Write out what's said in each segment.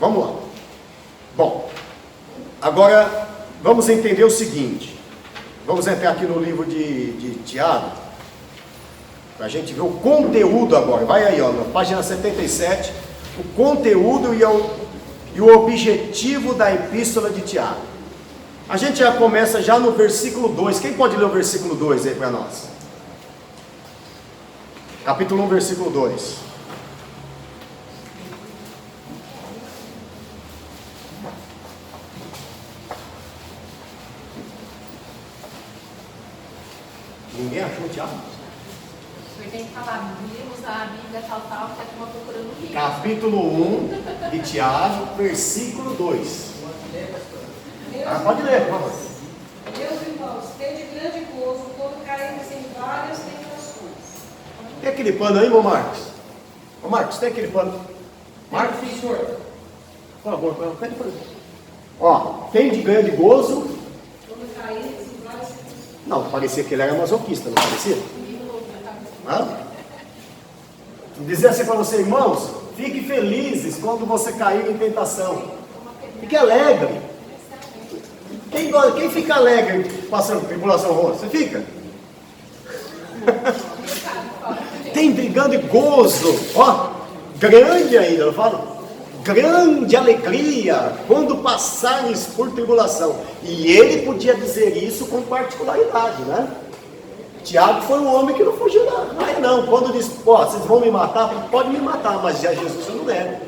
Vamos lá. Bom, agora vamos entender o seguinte. Vamos entrar aqui no livro de Tiago, para a gente ver o conteúdo agora. Vai aí, ó, na página 77, o conteúdo e o objetivo da epístola de Tiago. A gente já começa já no versículo 2. Quem pode ler o versículo 2 aí para nós? Capítulo 1, versículo 2. Ninguém achou o Tiago? O senhor tem que falar, vimos a Bíblia tal, que a turma procurando o livro. Capítulo 1 de Tiago, versículo 2. Pode ler, por favor. Meus irmãos, tende grande gozo quando caímos em várias tentações. Tem aquele pano aí, meu Marcos? Ô Marcos, tem aquele pano? Marcos? Sim, senhor. Por favor, pede para ele. Ó, tem de grande gozo. Quando caímos em várias tentações. Não, parecia que ele era masoquista, não parecia? Hã? Dizer assim para você, irmãos, fique felizes quando você cair em tentação. Fique alegre. Quem fica alegre passando tribulação ruim? Você fica? Tem brigando e gozo, ó, grande ainda, eu falo, grande alegria quando passares por tribulação. E ele podia dizer isso com particularidade, né? Tiago foi um homem que não fugiu da raia, não. Quando disse, ó, vocês vão me matar, pode me matar, mas já Jesus eu não nego.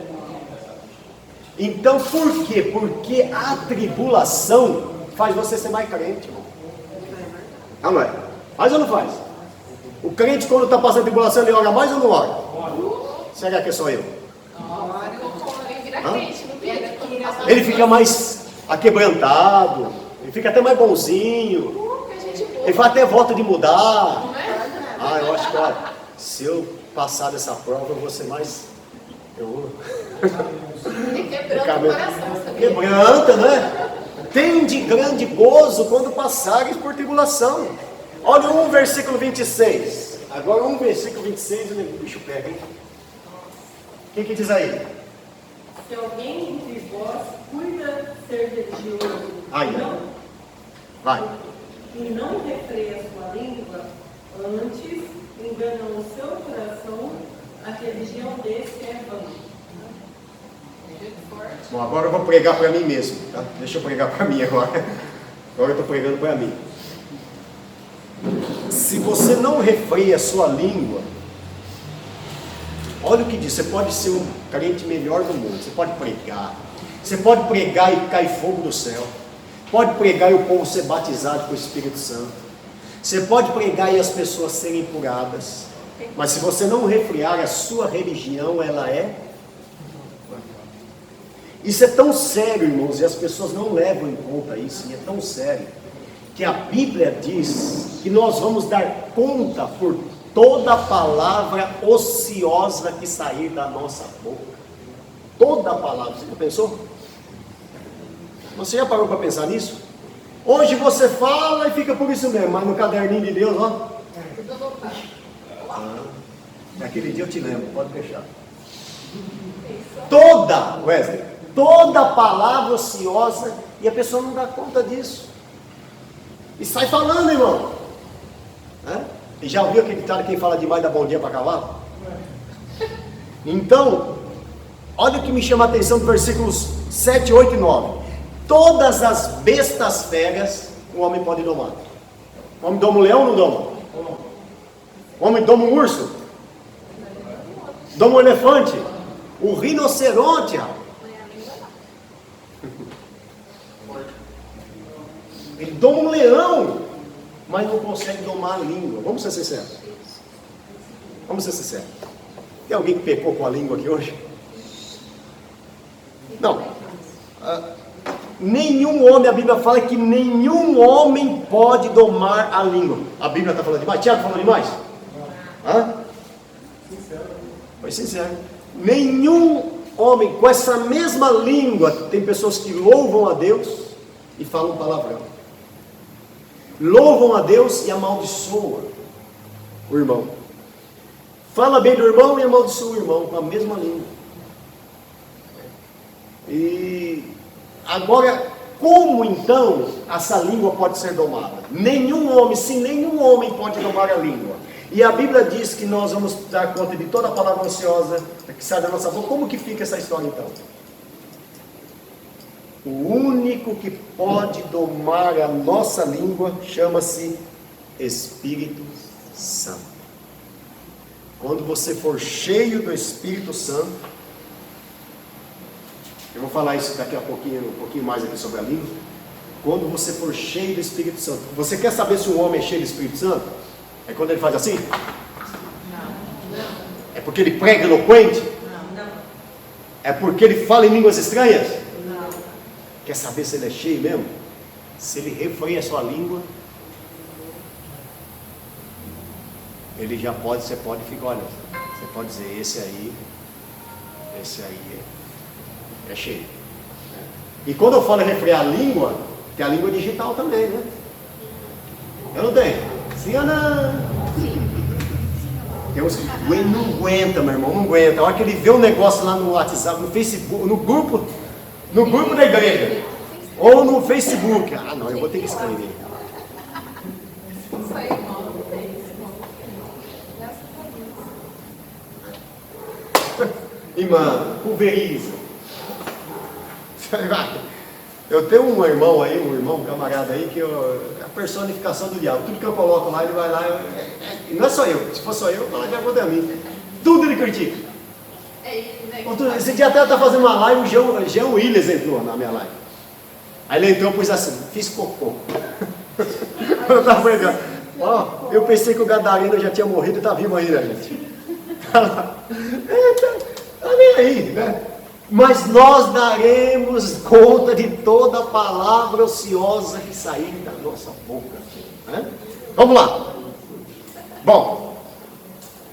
Então por quê? Porque a tribulação faz você ser mais crente, irmão. Não é? Faz ou não faz? O crente, quando está passando tribulação, ele ora mais ou não ora? Será que é só eu? Ele fica mais aquebrantado, ele fica até mais bonzinho, ele faz até volta de mudar. Eu acho que, olha, se eu passar dessa prova, eu vou ser mais. Quebranta o coração, sabia? Quebranta, né? Tem de grande gozo quando passares por tribulação. Olha um versículo 26. Agora um versículo 26, o bicho pega, hein? O que diz aí? Se alguém entre vós cuida ser religioso Vai. e não refreia a sua língua, antes engana o seu coração, a religião desse é vã. Bom, agora eu vou pregar para mim mesmo, tá? Deixa eu pregar para mim agora. Agora eu estou pregando para mim. Se você não refreia a sua língua, olha o que diz, você pode ser um crente melhor do mundo, você pode pregar e cair fogo do céu, pode pregar e o povo ser batizado com o Espírito Santo, você pode pregar e as pessoas serem curadas, mas se você não refrear a sua religião, ela é... Isso é tão sério, irmãos, e as pessoas não levam em conta isso, e é tão sério, que a Bíblia diz que nós vamos dar conta por toda palavra ociosa que sair da nossa boca. Toda palavra, você já pensou? Você já parou para pensar nisso? Hoje você fala e fica por isso mesmo, mas no caderninho de Deus, ó. Naquele dia eu te lembro, pode deixar. Toda palavra ociosa, e a pessoa não dá conta disso. E sai falando, irmão. E já ouviu aquele ditado, quem fala demais dá bom dia para cavalo? Então, olha o que me chama a atenção do versículos 7, 8 e 9. Todas as bestas feras o homem pode domar. O homem doma um leão ou não doma? O homem doma um urso? Doma um elefante? O rinoceronte, rapaz. Ele doma um leão, mas não consegue domar a língua. Vamos ser sinceros. Tem alguém que pecou com a língua aqui hoje? Não. Nenhum homem, a Bíblia fala que nenhum homem pode domar a língua. A Bíblia está falando demais? Tiago falou demais? Foi sincero. Nenhum homem com essa mesma língua, tem pessoas que louvam a Deus e falam palavrão. Louvam a Deus e amaldiçoam o irmão. Fala bem do irmão e amaldiçoa o irmão com a mesma língua. E agora, como então essa língua pode ser domada? Nenhum homem pode domar a língua. E a Bíblia diz que nós vamos dar conta de toda a palavra ociosa que sai da nossa boca. Como que fica essa história então? O único que pode domar a nossa língua chama-se Espírito Santo. Quando você for cheio do Espírito Santo, eu vou falar isso daqui a pouquinho, um pouquinho mais aqui sobre a língua. Quando você for cheio do Espírito Santo, você quer saber se um homem é cheio do Espírito Santo? É quando ele faz assim? Não. É porque ele prega eloquente? Não. É porque ele fala em línguas estranhas? Não. Quer saber se ele é cheio mesmo? Se ele refreia a sua língua, ele já pode, você pode ficar, olha, você pode dizer, esse aí é cheio. E quando eu falo em refrear a língua, tem a língua digital também, né? Eu não tenho. Sim ou não? Tem uns que não aguenta, meu irmão, não aguenta. A hora que ele vê um negócio lá no WhatsApp, no Facebook, no grupo da igreja, ou no Facebook, ah não, eu vou ter que escrever. Isso aí, irmão. Irmã, pulveriza. Eu tenho um irmão, um camarada aí, que é a personificação do diabo. Tudo que eu coloco lá, ele vai lá. E não é só eu. Se for só eu falo de acordo a mim. Tudo ele critica. Esse dia até eu estava fazendo uma live, o Jean Willis entrou na minha live. Aí ele entrou e pôs assim, fiz cocô. Eu estava falando, ó, eu pensei que o Gadareno já tinha morrido e está vivo ainda, gente. Tá nem aí, né? Mas nós daremos conta de toda palavra ociosa que sair da nossa boca, né? Vamos lá. Bom,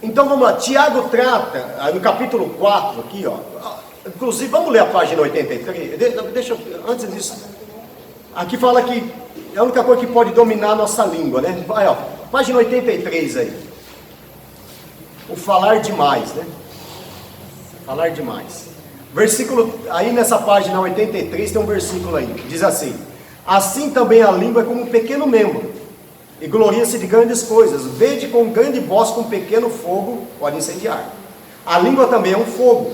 então vamos lá. Tiago trata, no capítulo 4 aqui, ó. Inclusive, vamos ler a página 83. Deixa eu, antes disso, aqui fala que é a única coisa que pode dominar a nossa língua, né? Vai, ó, página 83 aí. O falar demais, né? Falar demais. Versículo, aí nessa página 83 tem um versículo aí, diz assim: assim também a língua é como um pequeno membro, e gloria-se de grandes coisas. Vede com grande voz, com pequeno fogo pode incendiar. A língua também é um fogo,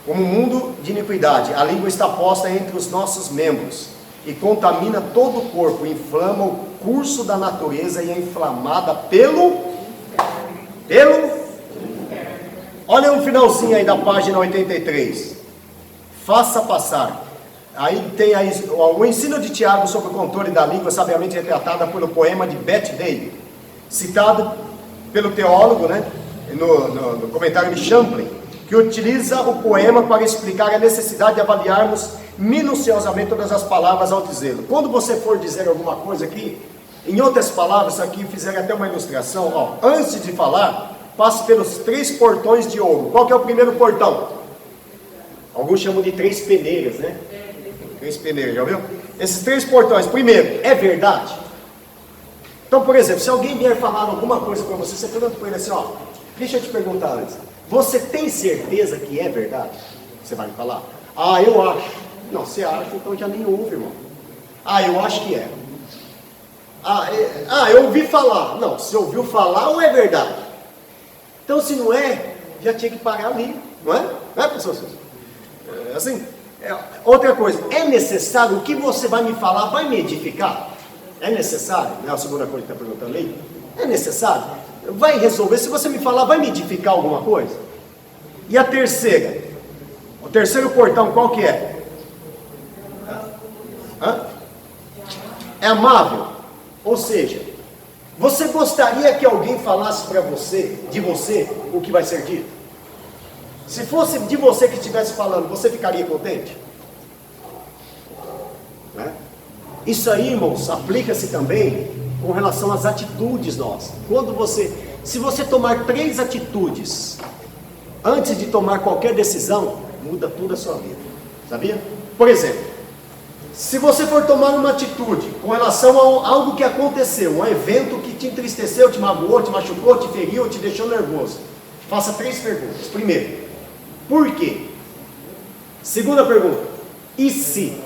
como um mundo de iniquidade. A língua está posta entre os nossos membros, e contamina todo o corpo, inflama o curso da natureza, e é inflamada pelo... Olha o finalzinho aí da página 83. Faça passar. Aí tem aí o ensino de Tiago sobre o controle da língua, sabiamente retratada pelo poema de Beth Day, citado pelo teólogo, né, no comentário de Champlin, que utiliza o poema para explicar a necessidade de avaliarmos minuciosamente todas as palavras ao dizê-lo. Quando você for dizer alguma coisa aqui, em outras palavras, isso aqui fizeram até uma ilustração, ó, antes de falar, passe pelos 3 portões de ouro. Qual que é o primeiro portão? Alguns chamam de 3 peneiras, né? 3 peneiras, já viu? Esses 3 portões, primeiro, é verdade? Então, por exemplo, se alguém vier falar alguma coisa para você, você pergunta para ele assim, ó, deixa eu te perguntar antes, você tem certeza que é verdade? Você vai me falar? Ah, eu acho. Não, você acha, então já nem ouve, irmão. Ah, eu acho que é. Eu ouvi falar. Não, se ouviu falar ou é verdade? Então, se não é, já tinha que parar ali, não é? Não é, pessoal? Assim, outra coisa, é necessário, o que você vai me falar, vai me edificar? É necessário? É a segunda coisa que está perguntando aí. É necessário? Vai resolver, se você me falar, vai me edificar alguma coisa? E a terceira? O terceiro portão, qual que é? É amável? Ou seja, você gostaria que alguém falasse para você, de você, o que vai ser dito? Se fosse de você que estivesse falando, você ficaria contente? Né? Isso aí, irmãos, aplica-se também com relação às atitudes nossas. Se você tomar 3 atitudes antes de tomar qualquer decisão, muda toda a sua vida. Sabia? Por exemplo, se você for tomar uma atitude com relação a algo que aconteceu, um evento que te entristeceu, te magoou, te machucou, te feriu, te deixou nervoso, faça 3 perguntas. Primeiro, por quê? Segunda pergunta, E se?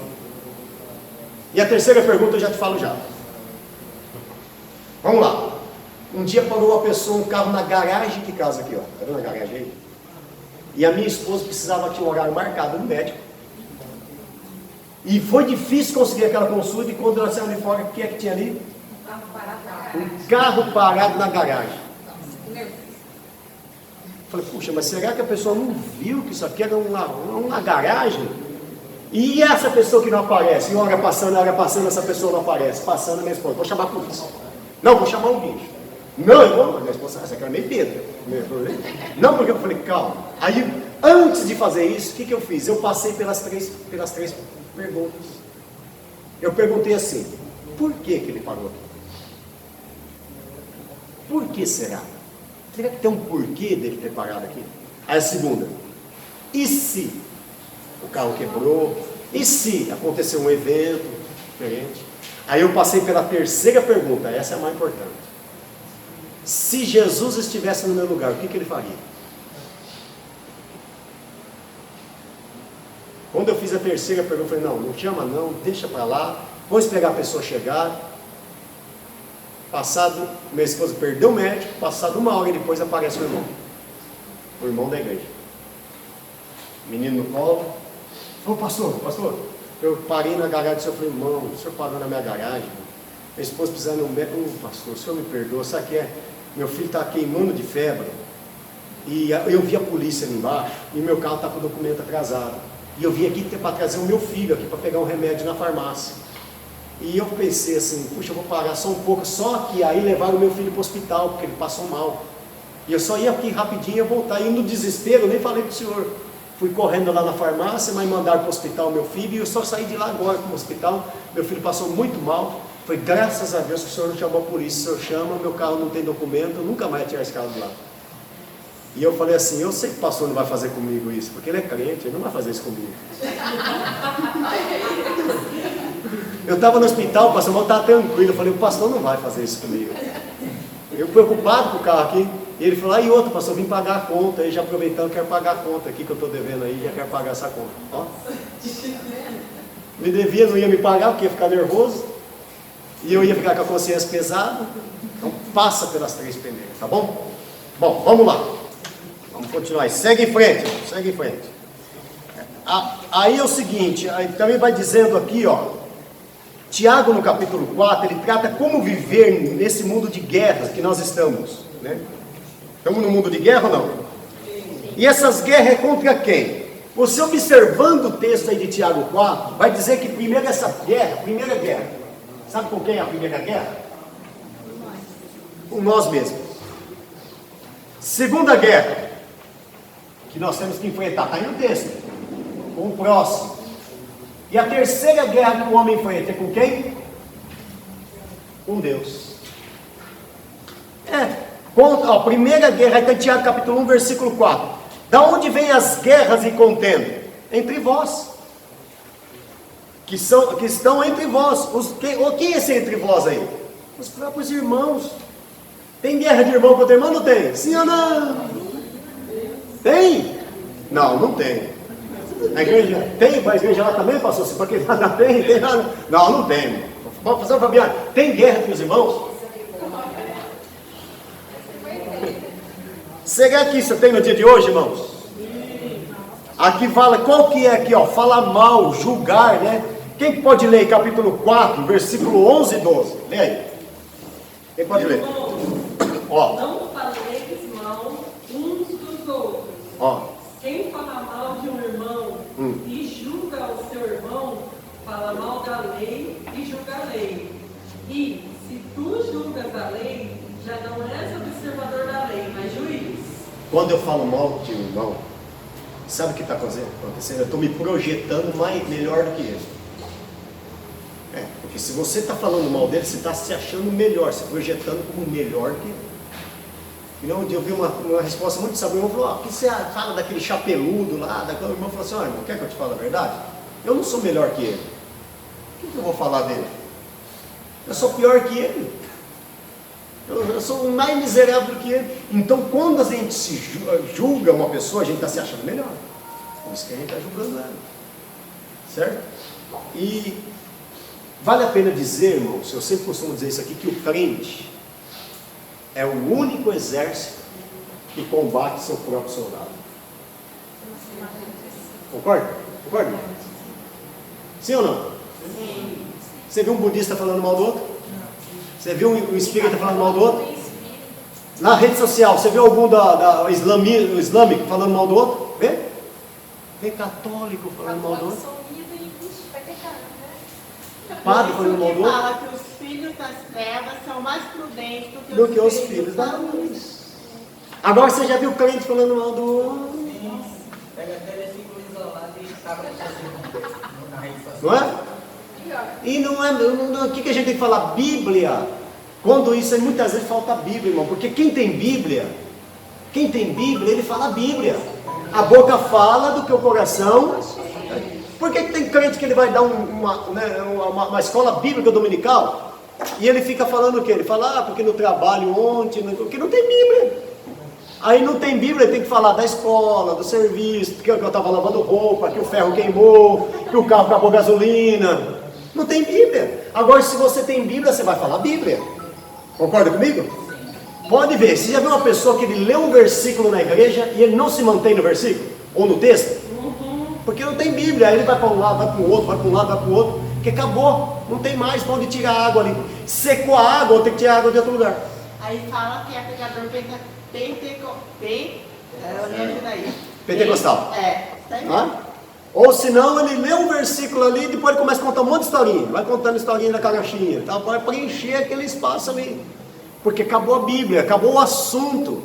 E a terceira pergunta eu já te falo já. Vamos lá. Um dia parou uma pessoa, um carro na garagem de casa aqui, ó. Tá vendo a garagem aí? E a minha esposa precisava ter um horário marcado no médico. E foi difícil conseguir aquela consulta. E quando nós saímos de fora, o que é que tinha ali? Um carro parado na garagem. Falei, puxa, mas será que a pessoa não viu que isso aqui era uma garagem? E essa pessoa que não aparece? E hora passando, essa pessoa não aparece. Passando, a minha esposa, vou chamar a polícia. Não, vou chamar o guincho. Não, eu vou, minha esposa, essa aqui era meio pedra. Não, porque eu falei, calma. Aí, antes de fazer isso, o que eu fiz? Eu passei pelas três perguntas. Eu perguntei assim, por que ele parou aqui? Por que será? Será que tem um porquê dele ter parado aqui? Aí a segunda, e se o carro quebrou? E se aconteceu um evento diferente? Aí eu passei pela terceira pergunta, essa é a mais importante. Se Jesus estivesse no meu lugar, o que ele faria? Quando eu fiz a terceira pergunta, eu falei, não chama não, deixa para lá, vou esperar a pessoa chegar. Passado, minha esposa perdeu o médico, passado 1 hora depois aparece o irmão da igreja. Menino no colo, falou, pastor, eu parei na garagem do senhor, falei, irmão, o senhor parou na minha garagem, minha esposa precisando de um médico, pastor, o senhor me perdoa, sabe o que é? Meu filho está queimando de febre, e eu vi a polícia ali embaixo, e meu carro está com o documento atrasado, e eu vim aqui para trazer o meu filho aqui, para pegar um remédio na farmácia. E eu pensei assim, puxa, eu vou parar só um pouco, só que aí levaram o meu filho para o hospital, porque ele passou mal. E eu só ia aqui rapidinho e ia voltar. E no desespero, eu nem falei para o senhor. Fui correndo lá na farmácia, mas mandaram para o hospital o meu filho, e eu só saí de lá agora para o hospital. Meu filho passou muito mal. Foi graças a Deus que o senhor não chamou a polícia. O senhor chama, meu carro não tem documento, eu nunca mais tirar esse carro de lá. E eu falei assim, eu sei que o pastor não vai fazer comigo isso, porque ele é crente, ele não vai fazer isso comigo. Eu estava no hospital, o pastor estava tranquilo, eu falei, o pastor não vai fazer isso comigo. Eu preocupado com o carro aqui, e ele falou, e outro, pastor, vim pagar a conta, aí já aproveitando, quero pagar a conta aqui que eu estou devendo aí, já quero pagar essa conta. Ó. Me devia, não ia me pagar, porque ia ficar nervoso, e eu ia ficar com a consciência pesada. Então passa pelas 3 peneiras, tá bom? Bom, vamos lá. Vamos continuar. Segue em frente. Aí é o seguinte, aí também vai dizendo aqui, ó. Tiago, no capítulo 4, ele trata como viver nesse mundo de guerras que nós estamos, né? Estamos no mundo de guerra ou não? E essas guerras é contra quem? Você observando o texto aí de Tiago 4, vai dizer que primeira guerra, sabe com quem é a primeira guerra? Com nós mesmos. Segunda guerra, que nós temos que enfrentar, está aí no texto, com o próximo. E a terceira guerra que o homem enfrenta é com quem? Com Deus. A primeira guerra está em Tiago capítulo 1, versículo 4. Da onde vêm as guerras e contenda? Entre vós. Que estão entre vós. Quem é esse entre vós aí? Os próprios irmãos. Tem guerra de irmão contra irmão? Não tem? Sim ou não? Tem? Não tem. A igreja tem, mas a igreja lá também passou assim, porque lá tem lá. Não tem. Pastor Fabiano, tem guerra entre os irmãos? Será que isso tem no dia de hoje, irmãos? Aqui fala, qual que é aqui, ó? Falar mal, julgar, né? Quem pode ler capítulo 4, versículo 11 e 12? Lê aí. Quem pode ler? Ó. Não faleis mal uns dos outros. Ó. Quem fala mal de um irmão e julga o seu irmão, fala mal da lei e julga a lei. E se tu julgas a lei, já não és observador da lei, mas juiz. Quando eu falo mal de um irmão, sabe o que está acontecendo? Eu estou me projetando melhor do que ele. Porque se você está falando mal dele, você está se achando melhor, se projetando como melhor que ele. E um dia eu vi uma resposta muito sábia. O irmão falou, o que você fala daquele chapeludo lá? O irmão falou assim, irmão, quer que eu te fale a verdade? Eu não sou melhor que ele. O que eu vou falar dele? Eu sou pior que ele. Eu sou mais miserável que ele. Então, quando a gente julga uma pessoa, a gente está se achando melhor. Por isso que a gente está julgando ela. Certo? E vale a pena dizer, irmãos, eu sempre costumo dizer isso aqui, que o crente é o único exército que combate seu próprio soldado. Concorda? Concorda? Sim ou não? Sim. Você viu um budista falando mal do outro? Você viu um espírita falando mal do outro? Na rede social, você viu algum islâmico falando mal do outro? Vê? Vê católico falando mal do outro? Padre falando mal do outro? Fala que os filhos das trevas são mais prudentes Do que os filhos da luz. Agora você já viu crente falando mal do outro? Pega até versículo isolado e acaba fazendo na rede social. Não é? E não é, o que a gente tem que falar? Bíblia. Quando isso aí, muitas vezes falta a Bíblia, irmão. Porque quem tem Bíblia, ele fala a Bíblia. A boca fala do que o coração. Por que tem crente que ele vai dar uma escola bíblica dominical e ele fica falando o quê? Ele fala, porque no trabalho ontem, porque não tem Bíblia. Aí não tem Bíblia, ele tem que falar da escola, do serviço, que eu estava lavando roupa, que o ferro queimou, que o carro acabou gasolina. Não tem Bíblia. Agora, se você tem Bíblia, você vai falar Bíblia. Concorda comigo? Pode ver, você já viu uma pessoa que ele lê um versículo na igreja e ele não se mantém no versículo? Ou no texto? Porque não tem Bíblia, aí ele vai para um lado, vai para o outro, vai para um lado, vai para o outro, porque acabou, não tem mais para onde tirar água ali. Secou a água, ou tem que tirar água de outro lugar. Aí fala que é pregador Pentecostal. tá aí. Hã? Ou senão ele lê um versículo ali e depois ele começa a contar um monte de historinha. Vai contando historinha da carochinha, tá? Para preencher aquele espaço ali. Porque acabou a Bíblia, acabou o assunto.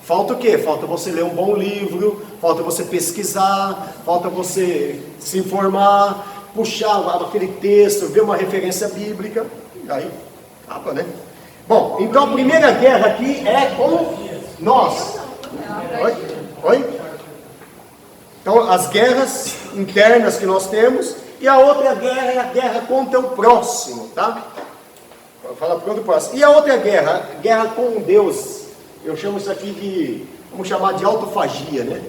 Falta o quê? Falta você ler um bom livro, falta você pesquisar, falta você se informar, puxar aquele texto, ver uma referência bíblica. Aí, acaba, né? Bom, então a primeira guerra aqui é com nós. Oi? Então, as guerras internas que nós temos, e a outra guerra é a guerra contra o próximo, tá? Fala contra o próximo. E a outra guerra, guerra com Deus. Eu chamo isso aqui de, vamos chamar de autofagia, né?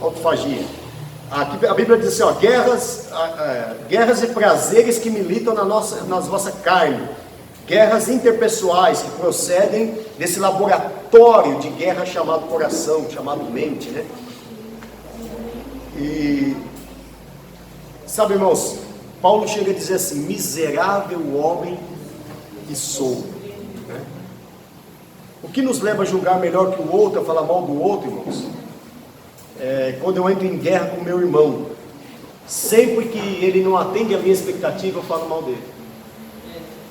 Autofagia. Aqui a Bíblia diz assim, ó, guerras e prazeres que militam na nossa carne. Guerras interpessoais que procedem desse laboratório de guerra chamado coração, chamado mente, né? E, sabe, irmãos, Paulo chega a dizer assim, miserável homem que sou, né? O que nos leva a julgar melhor que o outro, a falar mal do outro, irmãos? Quando eu entro em guerra com meu irmão, sempre que ele não atende a minha expectativa, eu falo mal dele.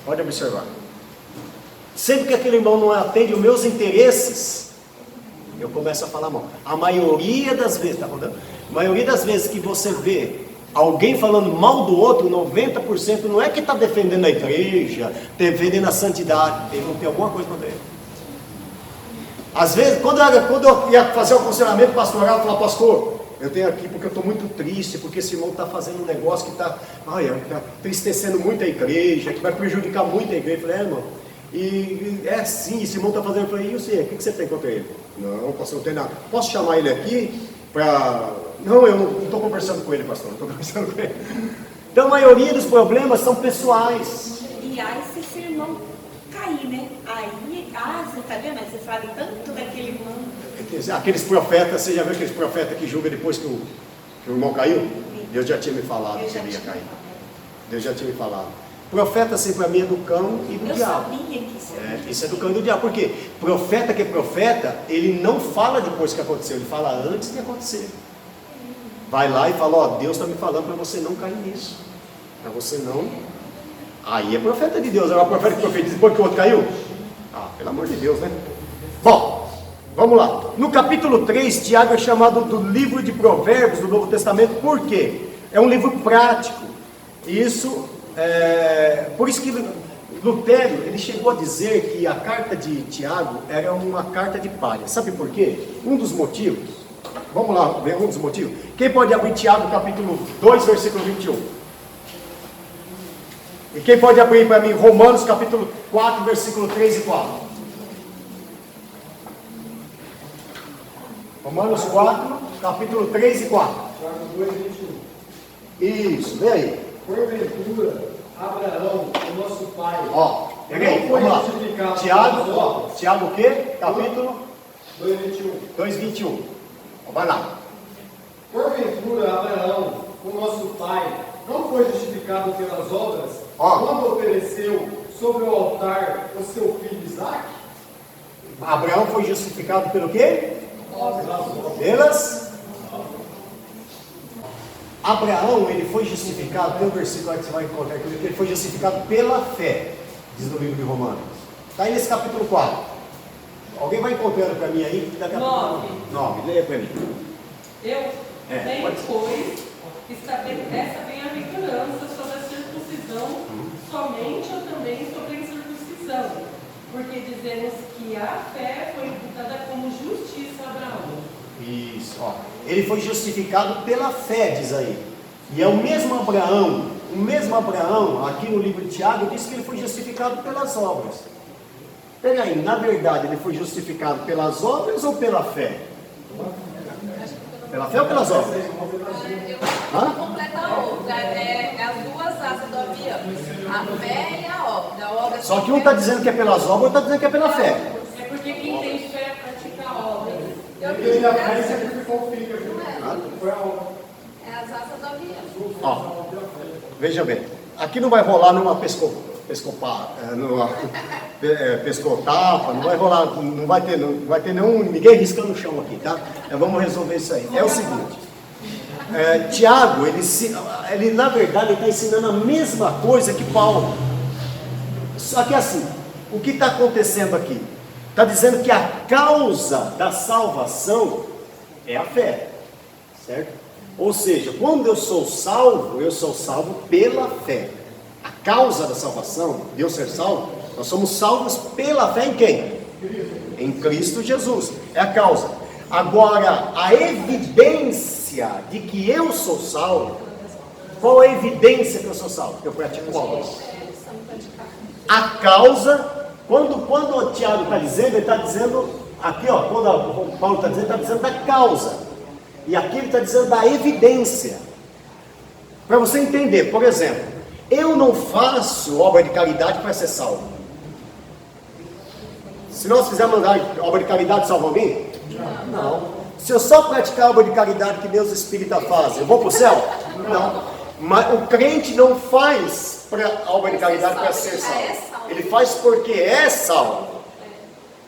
Pode observar. Sempre que aquele irmão não atende os meus interesses, eu começo a falar mal. A maioria das vezes, tá rodando? A maioria das vezes que você vê alguém falando mal do outro, 90% não é que está defendendo a igreja, defendendo a santidade, ele não tem alguma coisa contra ele. Às vezes, quando eu ia fazer o aconselhamento pastoral, eu falava, pastor, eu tenho aqui porque eu estou muito triste, porque esse irmão está fazendo um negócio que está tristecendo muito a igreja, que vai prejudicar muito a igreja. Eu falei, irmão, e é assim, esse irmão está fazendo. Eu falei, e você, o que você tem contra ele? Não, pastor, não tem nada. Posso chamar ele aqui para... Não, eu não estou conversando com ele, pastor, não estou conversando com ele. Então a maioria dos problemas são pessoais. E aí se esse irmão cair, né? Aí, você tá vendo? Aí você fala tanto daquele irmão. Aqueles profetas, você já viu aqueles profetas que julgam depois que o irmão caiu? Deus já tinha me falado que ele ia cair. Deus já tinha me falado. Profeta sempre para mim é do cão e do diabo. Sabia que isso Isso é do cão e do diabo. Por quê? Profeta que é profeta, ele não fala depois que aconteceu, ele fala antes de acontecer. Vai lá e fala, ó, Deus está me falando para você não cair nisso. Para você não... Aí é profeta de Deus. Agora profeta que profetiza depois que o outro caiu? Ah, pelo amor de Deus, né? Bom, vamos lá. No capítulo 3, Tiago é chamado do livro de Provérbios do Novo Testamento. Por quê? É um livro prático. Por isso que Lutero, ele chegou a dizer que a carta de Tiago era uma carta de palha. Sabe por quê? Um dos motivos. Vamos lá ver um dos motivos. Quem pode abrir Tiago capítulo 2, versículo 21? E quem pode abrir para mim Romanos capítulo 4, versículo 3 e 4? Romanos 4, capítulo 3 e 4. Isso, vem aí. Porventura, Abraão, o nosso pai, Ó, peraí, não foi vamos lá. justificado Tiago, pelas ó, obras. Tiago o quê? Capítulo 2:21. 2:21. Vai lá. Porventura, Abraão, o nosso pai, não foi justificado pelas obras, Ó. quando ofereceu sobre o altar o seu filho Isaque? Abraão foi justificado pelo quê? Pelas. Abraão, ele foi justificado, tem um versículo que você vai encontrar aqui, ele foi justificado pela fé, diz no livro de Romanos. Está aí nesse capítulo 4. Alguém vai encontrando para mim aí? Daqui a pouco. 9, leia para mim. Eu, É, pode ser. pois, estabeleça bem-aventurança sobre a circuncisão, somente ou também sobre a incircuncisão, porque dizemos que a fé foi imputada como justiça a Abraão. Isso, ó. Ele foi justificado pela fé, diz aí. E é o mesmo Abraão, aqui no livro de Tiago, diz que ele foi justificado pelas obras. Peraí, na verdade, ele foi justificado pelas obras ou pela fé? Pela fé ou pelas obras? Eu vou completar a outra. É as duas asas do avião. A fé e a obra. A obra Só que um está dizendo que é pelas obras, outro está dizendo que é pela fé. É porque quem tem fé pratica a obra. Ele a fé sacrificou o filho, viu? Foi a obra. É as asas do avião. Ó, veja bem, aqui não vai rolar nenhuma pescotapa, não vai rolar, não vai ter nenhum, ninguém riscando o chão aqui, tá? Então vamos resolver isso aí. É o seguinte, Tiago, ele na verdade está ensinando a mesma coisa que Paulo. Só que assim, o que está acontecendo aqui? Está dizendo que a causa da salvação é a fé, certo? Ou seja, quando eu sou salvo pela fé. A causa da salvação, de eu ser salvo, nós somos salvos pela fé em quem? Em Cristo Jesus, é a causa. Agora, a evidência de que eu sou salvo, qual é a evidência que eu sou salvo? Que eu pratico obras. A causa, quando o Tiago está dizendo, ele está dizendo, aqui ó, quando o Paulo está dizendo da causa. E aqui ele está dizendo da evidência. Para você entender, por exemplo, eu não faço obra de caridade para ser salvo. Se nós fizermos obra de caridade, salva alguém? Não. Se eu só praticar a obra de caridade que Deus Espírita faz, eu vou para o céu? Não. Mas o crente não faz a obra de caridade para ser salvo. Ele faz porque é salvo.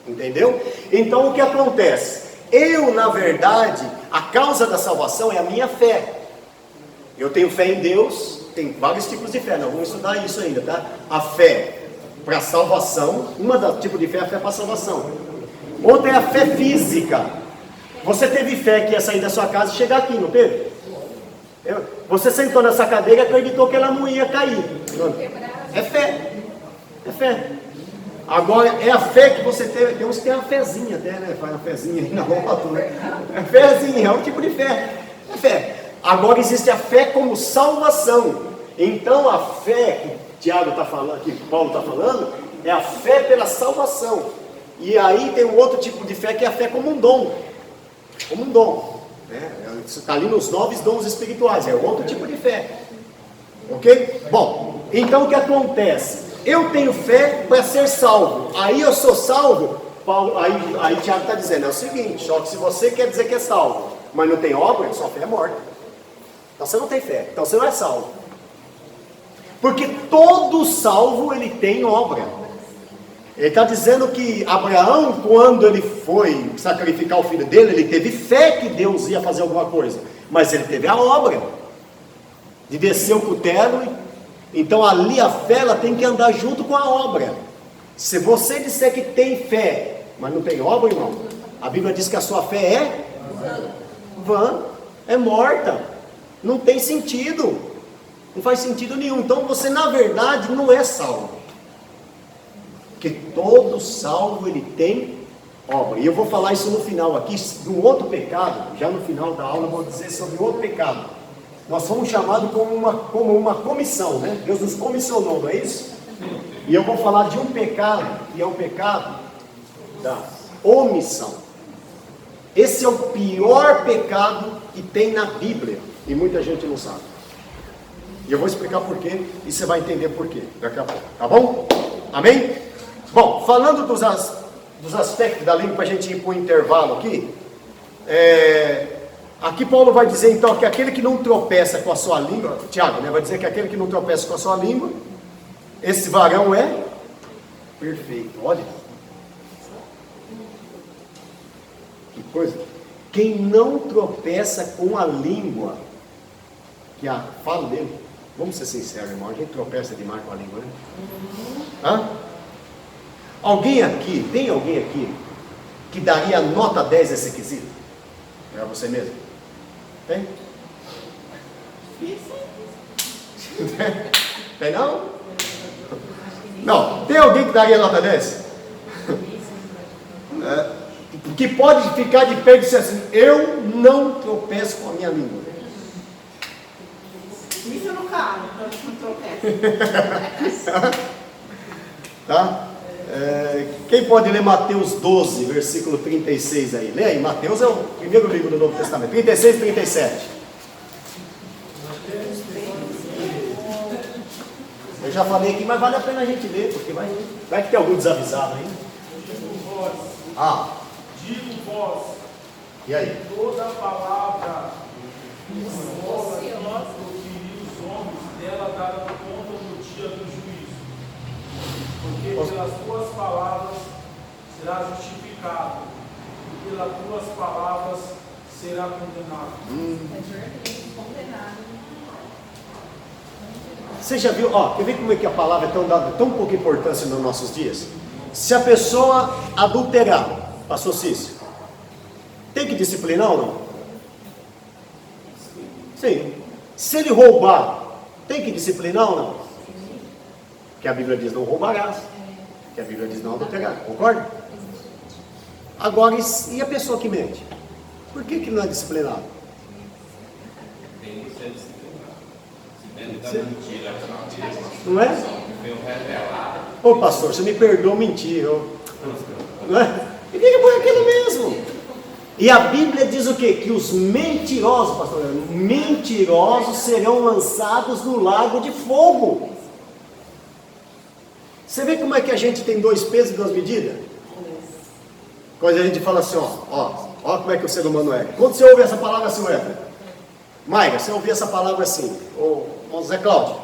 Entendeu? Então o que acontece? Eu, na verdade, a causa da salvação é a minha fé. Eu tenho fé em Deus, tem vários tipos de fé, nós vamos estudar isso ainda, tá? A fé para salvação, tipo de fé é a fé para salvação. Outra é a fé física. Você teve fé que ia sair da sua casa e chegar aqui, não teve? Você sentou nessa cadeira e acreditou que ela não ia cair. É fé. É fé. Agora, é a fé que você tem uns que tem uma fezinha até, né? Faz uma fezinha aí na moto, né? É fezinha, é um tipo de fé. É fé. Agora existe a fé como salvação. Então a fé que Tiago está falando, que Paulo está falando, é a fé pela salvação. E aí tem um outro tipo de fé que é a fé como um dom. Como um dom. Né? Isso está ali nos 9 dons espirituais, é outro tipo de fé. Ok? Bom, então o que acontece? Eu tenho fé para ser salvo. Aí eu sou salvo. Aí Tiago está dizendo, é o seguinte, só que se você quer dizer que é salvo, mas não tem obra, sua fé é morta. Então você não tem fé, então você não é salvo. Porque todo salvo ele tem obra. Ele está dizendo que Abraão, quando ele foi sacrificar o filho dele, ele teve fé que Deus ia fazer alguma coisa. Mas ele teve a obra de descer o cutelo. Então ali a fé ela tem que andar junto com a obra. Se você disser que tem fé, mas não tem obra, irmão, a Bíblia diz que a sua fé é vã, é morta, não tem sentido, não faz sentido nenhum. Então você na verdade não é salvo, porque todo salvo ele tem obra. E eu vou falar isso no final aqui, de um outro pecado, já no final da aula eu vou dizer sobre outro pecado. Nós fomos chamados como uma comissão, né? Deus nos comissionou, não é isso? E eu vou falar de um pecado, que é o pecado da omissão. Esse é o pior pecado que tem na Bíblia, e muita gente não sabe. E eu vou explicar por quê, e você vai entender por quê daqui a pouco, tá bom? Amém? Bom, falando dos aspectos da língua, para a gente ir para o intervalo aqui, aqui Paulo vai dizer então que aquele que não tropeça com a sua língua, Tiago, né, vai dizer que aquele que não tropeça com a sua língua, esse varão é perfeito. Olha, que coisa. Quem não tropeça com a língua, que a fala dele, vamos ser sinceros, irmão, a gente tropeça demais com a língua, né? Hã? Tem alguém aqui que daria nota 10 nesse quesito? É você mesmo? Tem? Tem não? Não, tem alguém que daria nota 10? Que pode ficar de pé e dizer assim, eu não tropeço com a minha língua. Isso no carro, não tropeça. Tá? Quem pode ler Mateus 12, versículo 36 aí? Lê aí, Mateus é o primeiro livro do Novo Testamento, 36 e 37. Eu já falei aqui, mas vale a pena a gente ler, porque vai que tem algum desavisado aí. Digo vós, e aí? toda palavra que os homens dela darão conta no dia do juízo. Porque pelas tuas palavras será justificado, e pelas tuas palavras será condenado. Você já viu, quer ver como é que a palavra é tão pouca importância nos nossos dias? Se a pessoa adulterar, pastor Cício, tem que disciplinar ou não? Sim. Se ele roubar, tem que disciplinar ou não? Que a Bíblia diz não roubarás, que a Bíblia diz não adulterar, concorda? Agora, e a pessoa que mente? Por que não é disciplinado? Tem que ser disciplinado. Mentira, não é? Ô pastor, você me perdoa mentir, não é? E fica por aquilo mesmo. E a Bíblia diz o quê? Que os mentirosos, pastor, mentirosos serão lançados no lago de fogo. Você vê como é que a gente tem 2 pesos e 2 medidas? Quando a gente fala assim, ó como é que o ser humano é. Quando você ouve essa palavra assim, Maiga, você ouviu essa palavra assim, ô Zé Cláudio,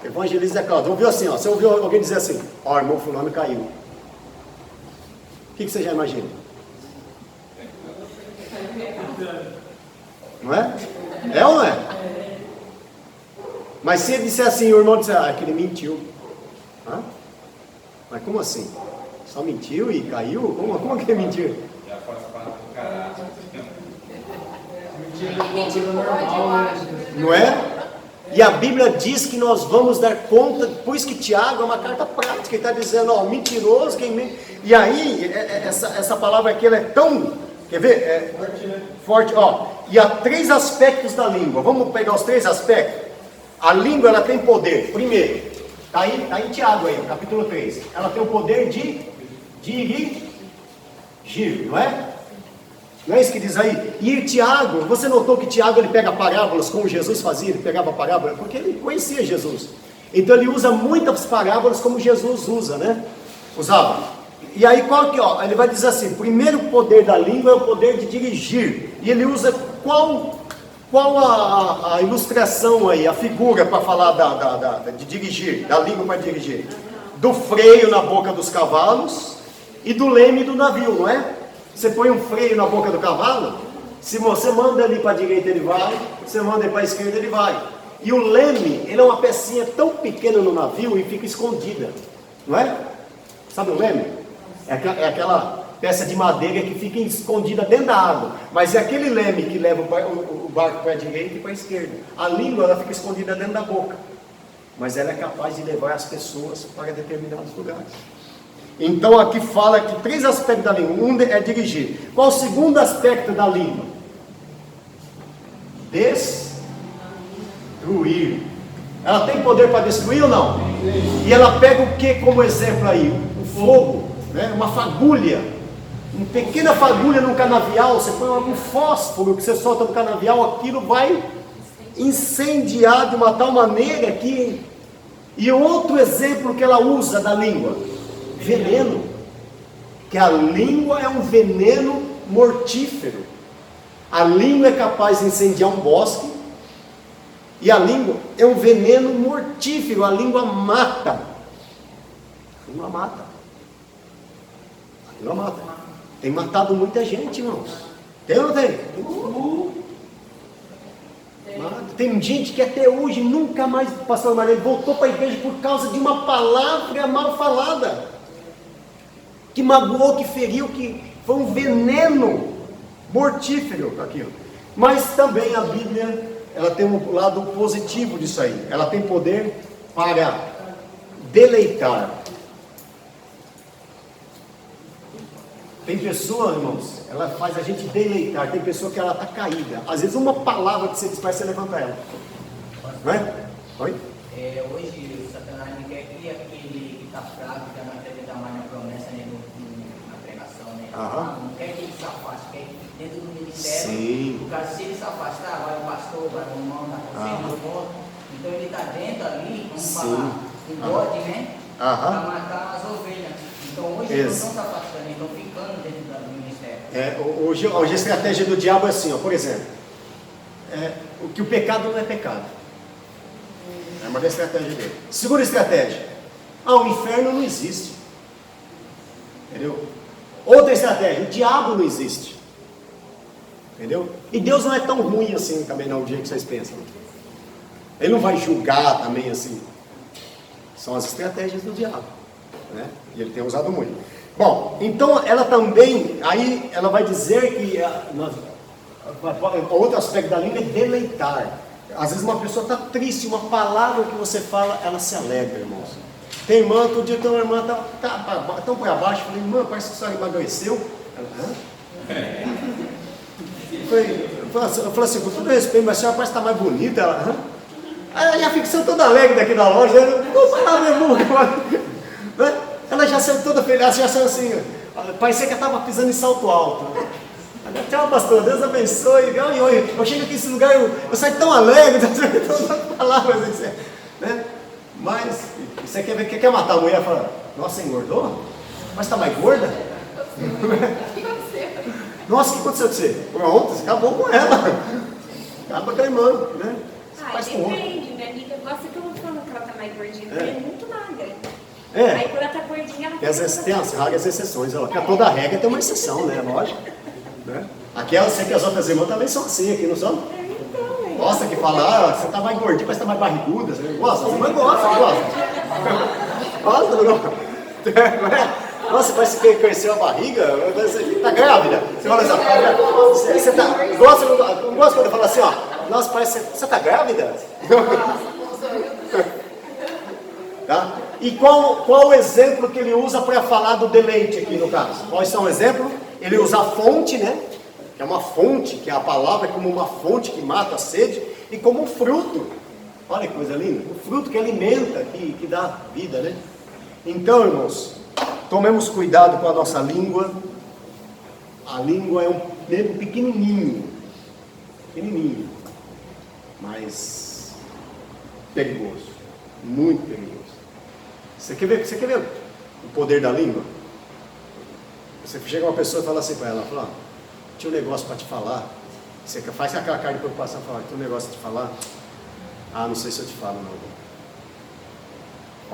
evangelista Zé Cláudio, ouviu assim, você ouviu alguém dizer assim, irmão fulano caiu. O que você já imagina? Não é? É ou não é? Mas se ele disser assim, o irmão disser, que ele mentiu. Mas como assim? Só mentiu e caiu? Como que ele mentiu? Já faz parte do caráter. Não é? E a Bíblia diz que nós vamos dar conta, por isso que Tiago é uma carta prática, ele está dizendo, mentiroso, quem mente. E aí, essa palavra aqui, ela é tão, quer ver? Forte, E há 3 aspectos da língua, vamos pegar os 3 aspectos. A língua, ela tem poder, primeiro, está em Tiago aí, capítulo 3, ela tem o poder de dirigir, não é? Não é isso que diz aí? E Tiago, você notou que Tiago ele pega parábolas, como Jesus fazia, ele pegava parábolas, porque ele conhecia Jesus. Então ele usa muitas parábolas como Jesus usa, né? Usava. E aí qual que, ele vai dizer assim, o primeiro poder da língua é o poder de dirigir. E ele usa qual a ilustração aí, a figura para falar de dirigir, da língua para dirigir? Do freio na boca dos cavalos e do leme do navio, não é? Você põe um freio na boca do cavalo, se você manda ele para a direita ele vai, você manda ele para a esquerda ele vai. E o leme, ele é uma pecinha tão pequena no navio e fica escondida, não é? Sabe o leme? É aquela peça de madeira que fica escondida dentro da água, mas é aquele leme que leva o barco para a direita e para a esquerda. A língua, ela fica escondida dentro da boca, mas ela é capaz de levar as pessoas para determinados lugares. Então aqui fala que 3 aspectos da língua. Um é dirigir. Qual o segundo aspecto da língua? Destruir. Ela tem poder para destruir ou não? E ela pega o que como exemplo aí? O fogo, né? Uma fagulha. Uma pequena fagulha num canavial. Você põe um fósforo que você solta no canavial, aquilo vai incendiar de uma tal maneira que... E outro exemplo que ela usa da língua, veneno. Que a língua é um veneno mortífero. A língua é capaz de incendiar um bosque, e a língua é um veneno mortífero. A língua mata. A língua mata. A língua mata. Tem matado muita gente, irmãos. Tem ou não tem? Tem gente que até hoje nunca mais, o pastor Maria voltou para a igreja por causa de uma palavra mal falada, que magoou, que feriu, que foi um veneno mortífero aquilo. Mas também a Bíblia, ela tem um lado positivo disso aí. Ela tem poder para deleitar. Tem pessoa, irmãos, ela faz a gente deleitar. Tem pessoa que ela está caída. Às vezes uma palavra que você diz para você levanta ela. Não é? Oi? Hoje o Satanás não quer que aquele que está fraco, que não acredita mais na promessa, né, na pregação, né? Não quer que ele se afaste, quer que dentro do ministério, sim. O cara, se ele se afastar, vai o pastor, vai o irmão, vai o ponto. Então ele está dentro ali, vamos falar, um bode, né? Para matar as ovelhas. Então hoje eles não estão se afastando, eles estão ficando dentro do ministério. Hoje a estratégia do diabo é assim, ó, por exemplo, o que o pecado não é pecado. É uma estratégia dele. Segunda estratégia, o inferno não existe. Entendeu? Outra estratégia, o diabo não existe. Entendeu? E Deus não é tão ruim assim também, não, o dia que vocês pensam. Ele não vai julgar também assim. São as estratégias do diabo, né? E ele tem usado muito. Bom, então ela também, aí ela vai dizer que outro aspecto da língua é deleitar. Às vezes uma pessoa está triste, uma palavra que você fala, ela se alegra, irmãos. Tem irmã, outro dia tem uma irmã tão para baixo, eu falei, irmã, parece que a senhora emagreceu. Eu falei assim, com todo respeito, mas a senhora parece que está mais bonita. Ela, aí a ficção toda alegre daqui da loja, ela já saiu toda feliz, já saiu assim, parecia que ela estava pisando em salto alto. Tchau, pastor, Deus abençoe. Eu chego aqui nesse lugar, eu saio tão alegre, todas palavras, né? Mas você quer matar a mulher? Fala, nossa, engordou? Mas está mais gorda? O que aconteceu? Nossa, o que aconteceu com você? Ontem você acabou com ela. Acaba com a irmã, né? Depende, minha amiga gosta que eu não falo que ela está mais gordinha, porque ela é muito magra. É. Aí quando ela está gordinha, ela Tem as raras exceções, porque toda regra tem uma exceção, né? Lógico. Né? Aqui eu sei que as outras irmãs também são assim, aqui não são? Gosta que fala, você está mais gordinha, mas está mais barriguda. Você gosta? As irmãs gostam, gosta, não? Nossa, parece que cresceu a barriga, está grávida. Você fala assim, você tá, gosta quando fala assim, ó, nossa, parece que você está grávida? Tá? E qual o exemplo que ele usa para falar do deleite aqui no caso? Qual é o exemplo? Ele usa a fonte, né? Que é uma fonte, que é a palavra é como uma fonte que mata a sede, e como um fruto. Olha que coisa linda. Um fruto que alimenta, que dá vida, né? Então, irmãos, tomemos cuidado com a nossa língua. A língua é um membro pequenininho, mas perigoso, muito perigoso. Você quer ver o poder da língua? Você chega uma pessoa e fala assim para ela, fala, tinha um negócio para te falar. Você faz aquela cara de preocupação, fala, tinha um negócio para te falar. Não sei se eu te falo não.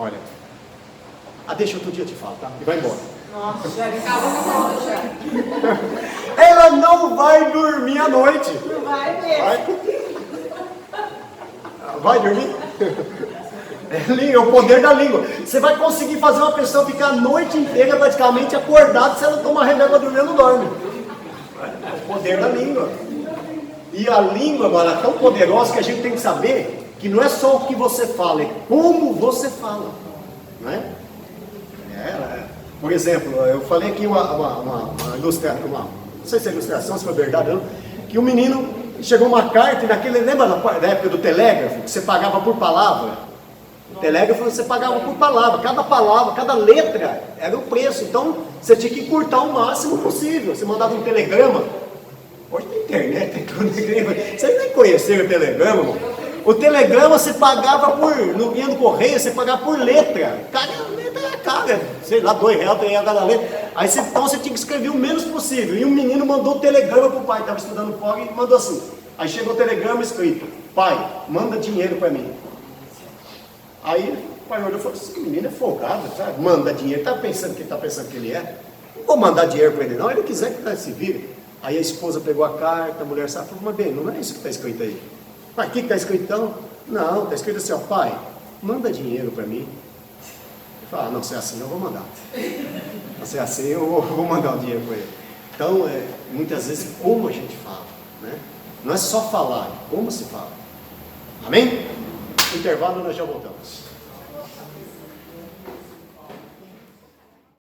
Olha, deixa outro dia eu te falo, tá? E vai embora. Nossa, já acabou já. Ela não vai dormir à noite. Não vai mesmo. Vai dormir? É o poder da língua. Você vai conseguir fazer uma pessoa ficar a noite inteira praticamente acordada. Se ela tomar remédio para dormir, ela não dorme. É o poder da língua. E a língua, agora, é tão poderosa que a gente tem que saber que não é só o que você fala, é como você fala. Não é? Por exemplo, eu falei aqui uma ilustração, não sei se é ilustração, se foi verdade ou não, que o menino chegou uma carta, lembra da época do telégrafo, que você pagava por palavra? O telégrafo você pagava por palavra, cada letra era o preço, então você tinha que encurtar o máximo possível. Você mandava um telegrama, hoje tem internet, tem telegrama, você nem conhecia o telegrama, irmão. O telegrama você pagava ia no correio, você pagava por letra. Cada letra era cara, sei lá, R$2, R$3 cada letra. Aí então você tinha que escrever o menos possível. E um menino mandou o telegrama pro pai, estava estudando fora e mandou assim. Aí chegou o telegrama escrito: pai, manda dinheiro para mim. Aí o pai olhou e falou: esse menino é folgado, sabe? Manda dinheiro, tá pensando que ele é? Não vou mandar dinheiro para ele não, ele quiser que se vire. Aí a esposa pegou a carta, a mulher falou: mas bem, não é isso que está escrito aí. Pai, o que está escrito então? Não, está escrito assim: ó, pai, manda dinheiro para mim. Ele fala: não, se é assim eu vou mandar. Se é assim eu vou mandar o dinheiro para ele. Então, muitas vezes, como a gente fala, né? Não é só falar, é como se fala. Amém? Intervalo, nós já voltamos.